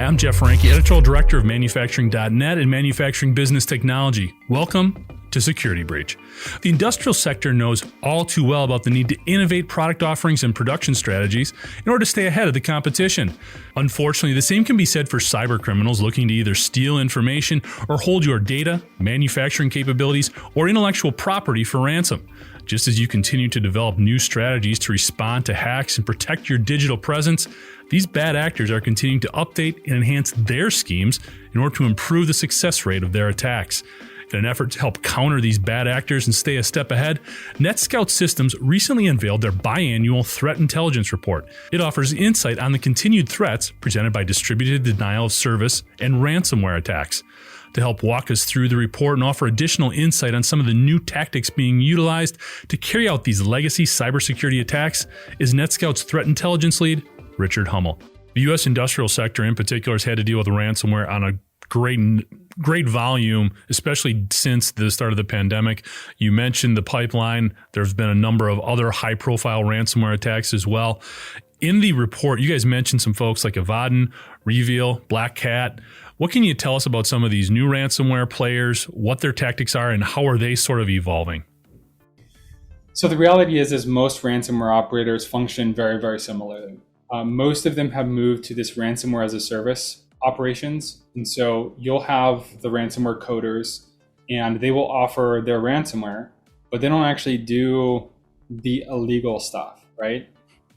I'm Jeff Franke, Editorial Director of Manufacturing.net and Manufacturing Business Technology. Welcome to Security Breach. The industrial sector knows all too well about the need to innovate product offerings and production strategies in order to stay ahead of the competition. Unfortunately, the same can be said for cyber criminals looking to either steal information or hold your data, manufacturing capabilities, or intellectual property for ransom. Just as you continue to develop new strategies to respond to hacks and protect your digital presence, these bad actors are continuing to update and enhance their schemes in order to improve the success rate of their attacks. In an effort to help counter these bad actors and stay a step ahead, NETSCOUT Systems recently unveiled their biannual Threat Intelligence Report. It offers insight on the continued threats presented by distributed denial of service and ransomware attacks. To help walk us through the report and offer additional insight on some of the new tactics being utilized to carry out these legacy cybersecurity attacks is NETSCOUT's Threat Intelligence Lead, Richard Hummel. The U.S. industrial sector in particular has had to deal with ransomware on a great volume, especially since the start of the pandemic. You mentioned the pipeline. There's been a number of other high-profile ransomware attacks as well. In the report, you guys mentioned some folks like Avaden, Reveal, Black Cat. What can you tell us about some of these new ransomware players, what their tactics are, and how are they sort of evolving? So the reality is most ransomware operators function very, very similarly. Most of them have moved to this ransomware as a service operations. And so you'll have the ransomware coders and they will offer their ransomware, but they don't actually do the illegal stuff, right?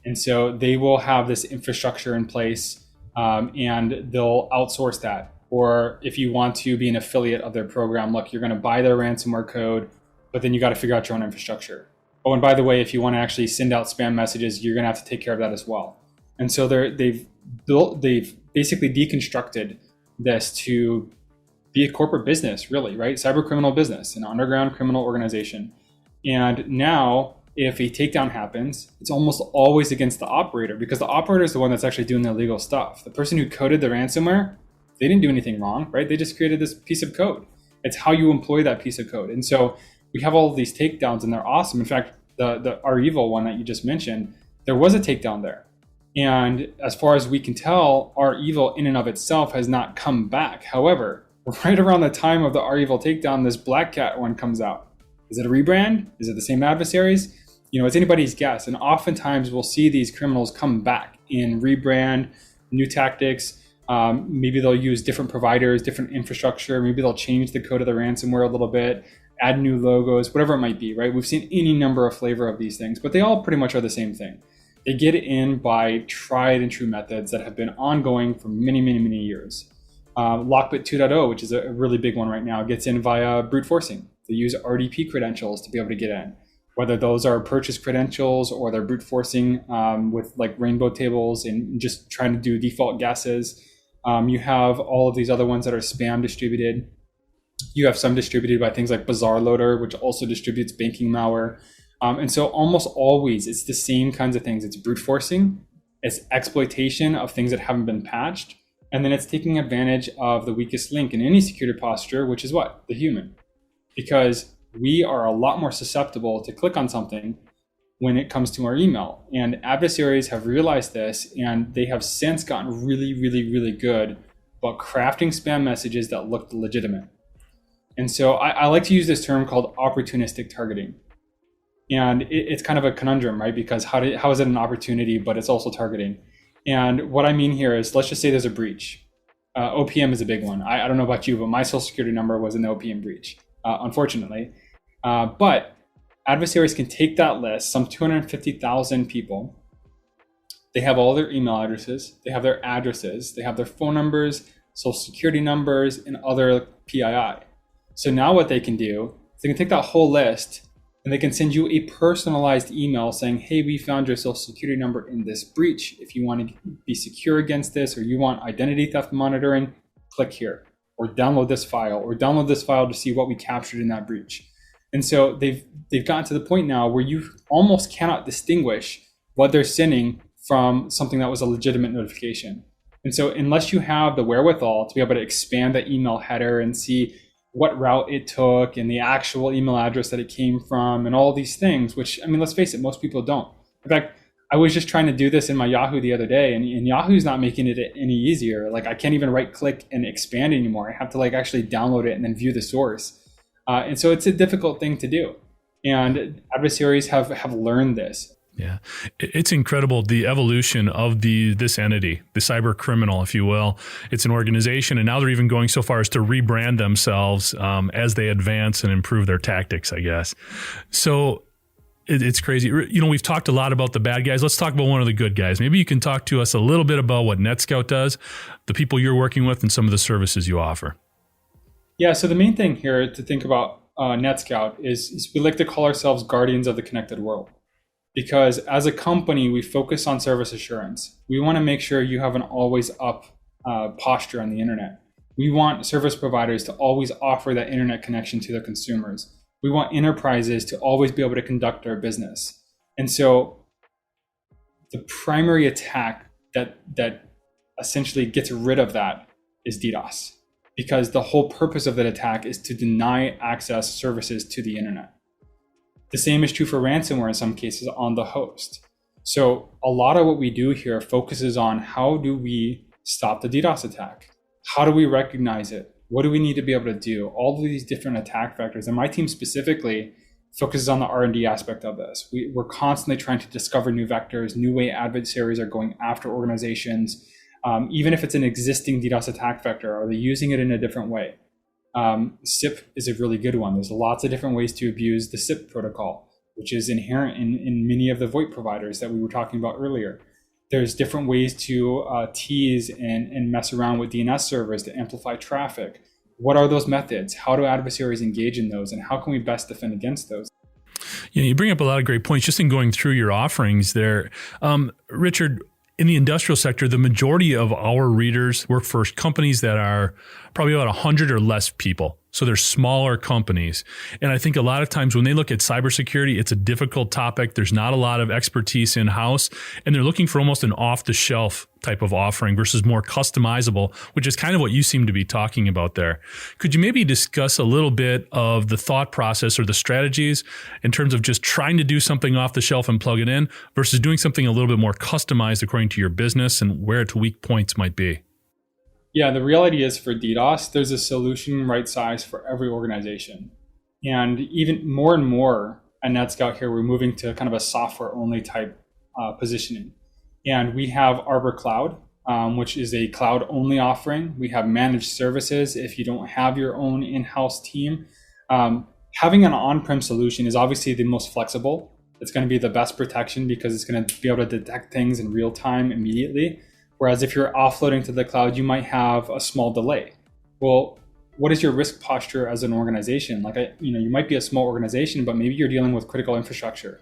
And so they will have this infrastructure in place and they'll outsource that. Or if you want to be an affiliate of their program, look, you're going to buy their ransomware code, but then you got to figure out your own infrastructure. Oh, and by the way, if you want to actually send out spam messages, you're going to have to take care of that as well. And so they've basically deconstructed this to be a corporate business, really, right? Cyber criminal business, an underground criminal organization. And now if a takedown happens, it's almost always against the operator because the operator is the one that's actually doing the illegal stuff. The person who coded the ransomware, they didn't do anything wrong, right? They just created this piece of code. It's how you employ that piece of code. And so we have all of these takedowns and they're awesome. In fact, the REvil one that you just mentioned, there was a takedown there. And as far as we can tell, REvil in and of itself has not come back. However, right around the time of the REvil takedown, this Black Cat one comes out. Is it a rebrand? Is it the same adversaries? It's anybody's guess. And oftentimes we'll see these criminals come back in rebrand, new tactics. Maybe they'll use different providers, different infrastructure. Maybe they'll change the code of the ransomware a little bit, add new logos, whatever it might be, right? We've seen any number of flavor of these things, but they all pretty much are the same thing. They get in by tried and true methods that have been ongoing for many, many, many years. Lockbit 2.0, which is a really big one right now, gets in via brute forcing. They use RDP credentials to be able to get in, whether those are purchase credentials or they're brute forcing with like rainbow tables and just trying to do default guesses. You have all of these other ones that are spam distributed. You have some distributed by things like Bazaar Loader, which also distributes banking malware. And so almost always it's the same kinds of things. It's brute forcing, it's exploitation of things that haven't been patched, and then it's taking advantage of the weakest link in any security posture, which is what? The human. Because we are a lot more susceptible to click on something when it comes to our email. And adversaries have realized this, and they have since gotten really, really, really good about crafting spam messages that look legitimate. And so I like to use this term called opportunistic targeting. And it's kind of a conundrum, right? Because how is it an opportunity, but it's also targeting? And what I mean here is, let's just say there's a breach. OPM is a big one. I don't know about you, but my social security number was an OPM breach, unfortunately. But adversaries can take that list, some 250,000 people. They have all their email addresses, they have their addresses, they have their phone numbers, social security numbers, and other PII. So now what they can do is they can take that whole list and they can send you a personalized email saying, hey, we found your social security number in this breach. If you want to be secure against this, or you want identity theft monitoring, click here, or download this file to see what we captured in that breach. And so they've gotten to the point now where you almost cannot distinguish what they're sending from something that was a legitimate notification. And so unless you have the wherewithal to be able to expand the email header and see what route it took and the actual email address that it came from and all these things, which, I mean, let's face it, most people don't. In fact, I was just trying to do this in my Yahoo the other day, and Yahoo's not making it any easier. Like I can't even right click and expand anymore. I have to like actually download it and then view the source. And so it's a difficult thing to do. And adversaries have learned this. Yeah, it's incredible, the evolution of this entity, the cyber criminal, if you will. It's an organization, and now they're even going so far as to rebrand themselves as they advance and improve their tactics, I guess. So it's crazy. You know, we've talked a lot about the bad guys. Let's talk about one of the good guys. Maybe you can talk to us a little bit about what NETSCOUT does, the people you're working with, and some of the services you offer. Yeah, so the main thing here to think about NETSCOUT is we like to call ourselves guardians of the connected world. Because as a company, we focus on service assurance. We want to make sure you have an always up posture on the internet. We want service providers to always offer that internet connection to their consumers. We want enterprises to always be able to conduct their business. And so the primary attack that essentially gets rid of that is DDoS, because the whole purpose of that attack is to deny access services to the internet. The same is true for ransomware in some cases on the host. So a lot of what we do here focuses on how do we stop the DDoS attack? How do we recognize it? What do we need to be able to do? All of these different attack vectors. And my team specifically focuses on the R&D aspect of this. We're constantly trying to discover new vectors, new way adversaries are going after organizations. Even if it's an existing DDoS attack vector, are they using it in a different way? SIP is a really good one. There's lots of different ways to abuse the SIP protocol, which is inherent in many of the VoIP providers that we were talking about earlier. There's different ways to tease and mess around with DNS servers to amplify traffic. What are those methods? How do adversaries engage in those? And how can we best defend against those? Yeah, you bring up a lot of great points just in going through your offerings there. Richard, in the industrial sector, the majority of our readers work for companies that are probably about 100 or less people. So they're smaller companies. And I think a lot of times when they look at cybersecurity, it's a difficult topic. There's not a lot of expertise in-house, and they're looking for almost an off-the-shelf type of offering versus more customizable, which is kind of what you seem to be talking about there. Could you maybe discuss a little bit of the thought process or the strategies in terms of just trying to do something off the shelf and plug it in versus doing something a little bit more customized according to your business and where its weak points might be? Yeah, the reality is for DDoS, there's a solution right size for every organization. And even more and more at NETSCOUT here, we're moving to kind of a software only type positioning. And we have Arbor Cloud, which is a cloud only offering. We have managed services if you don't have your own in-house team. Having an on-prem solution is obviously the most flexible. It's going to be the best protection because it's going to be able to detect things in real time immediately. Whereas if you're offloading to the cloud, you might have a small delay. Well, what is your risk posture as an organization? Like, you might be a small organization, but maybe you're dealing with critical infrastructure,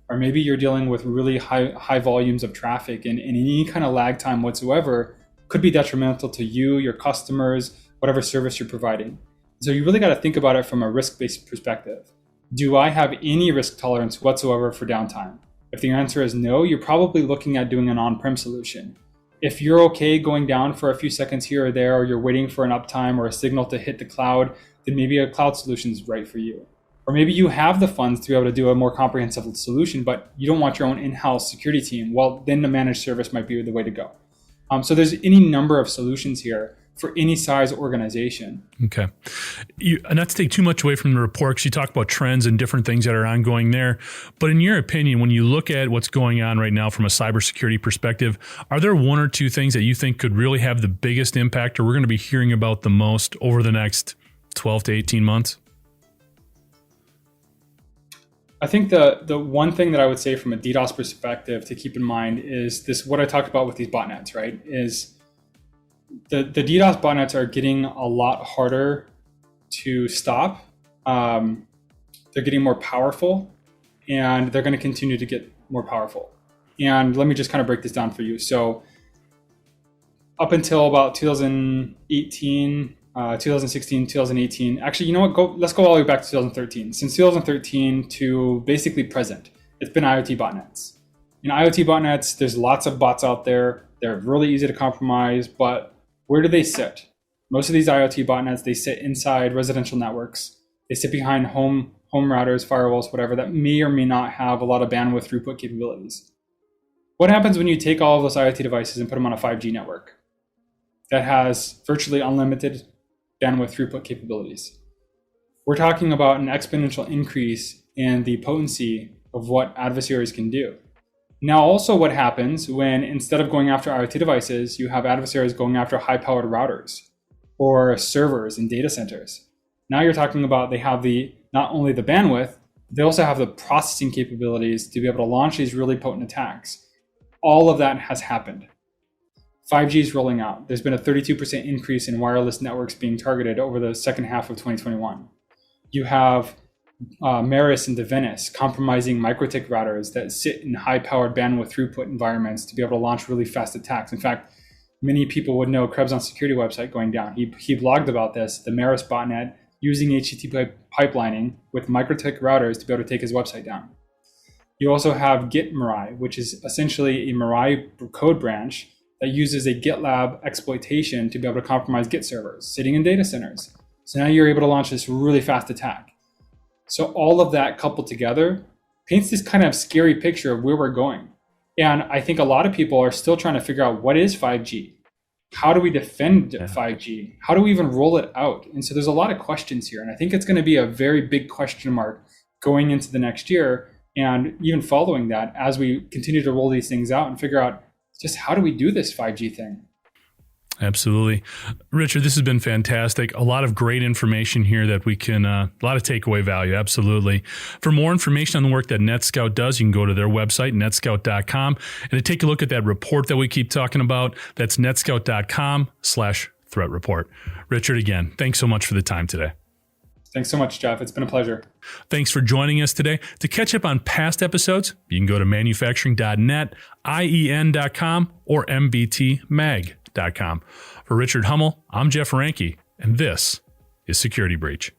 or maybe you're dealing with really high volumes of traffic, and any kind of lag time whatsoever could be detrimental to you, your customers, whatever service you're providing. So you really got to think about it from a risk-based perspective. Do I have any risk tolerance whatsoever for downtime? If the answer is no, you're probably looking at doing an on-prem solution. If you're okay going down for a few seconds here or there, or you're waiting for an uptime or a signal to hit the cloud, then maybe a cloud solution is right for you. Or maybe you have the funds to be able to do a more comprehensive solution, but you don't want your own in-house security team. Well, then the managed service might be the way to go. So there's any number of solutions here for any size organization. Okay. And not to take too much away from the report, because you talk about trends and different things that are ongoing there. But in your opinion, when you look at what's going on right now from a cybersecurity perspective, are there one or two things that you think could really have the biggest impact, or we're going to be hearing about the most over the next 12 to 18 months? I think the one thing that I would say from a DDoS perspective to keep in mind is this, what I talked about with these botnets, right? Is the DDoS botnets are getting a lot harder to stop. They're getting more powerful, and they're going to continue to get more powerful. And let me just kind of break this down for you. So up until about 2018, 2016, 2018. Actually, you know what? Let's go all the way back to 2013. Since 2013 to basically present, it's been IoT botnets. In IoT botnets, there's lots of bots out there. They're really easy to compromise, but where do they sit? Most of these IoT botnets, they sit inside residential networks. They sit behind home routers, firewalls, whatever, that may or may not have a lot of bandwidth throughput capabilities. What happens when you take all of those IoT devices and put them on a 5G network that has virtually unlimited bandwidth throughput capabilities? We're talking about an exponential increase in the potency of what adversaries can do. Now, also what happens when instead of going after IoT devices, you have adversaries going after high-powered routers or servers in data centers. Now you're talking about they have not only the bandwidth, they also have the processing capabilities to be able to launch these really potent attacks. All of that has happened. 5G is rolling out. There's been a 32% increase in wireless networks being targeted over the second half of 2021. You have Maris and Devenis compromising MikroTik routers that sit in high-powered bandwidth throughput environments to be able to launch really fast attacks. In fact, many people would know Krebs on security website going down. He blogged about this, the Maris botnet using HTTP pipelining with MikroTik routers to be able to take his website down. You also have Git Mirai, which is essentially a Mirai code branch that uses a GitLab exploitation to be able to compromise Git servers sitting in data centers. So now you're able to launch this really fast attack. So all of that coupled together paints this kind of scary picture of where we're going. And I think a lot of people are still trying to figure out what is 5G? How do we defend 5G? How do we even roll it out? And so there's a lot of questions here. And I think it's going to be a very big question mark going into the next year and even following that as we continue to roll these things out and figure out just how do we do this 5G thing? Absolutely. Richard, this has been fantastic. A lot of great information here that we can, a lot of takeaway value. Absolutely. For more information on the work that NETSCOUT does, you can go to their website, netscout.com, and to take a look at that report that we keep talking about. That's netscout.com/threat report. Richard, again, thanks so much for the time today. Thanks so much, Jeff. It's been a pleasure. Thanks for joining us today. To catch up on past episodes, you can go to manufacturing.net, IEN.com, or mbtmag.com. For Richard Hummel, I'm Jeff Ranke, and this is Security Breach.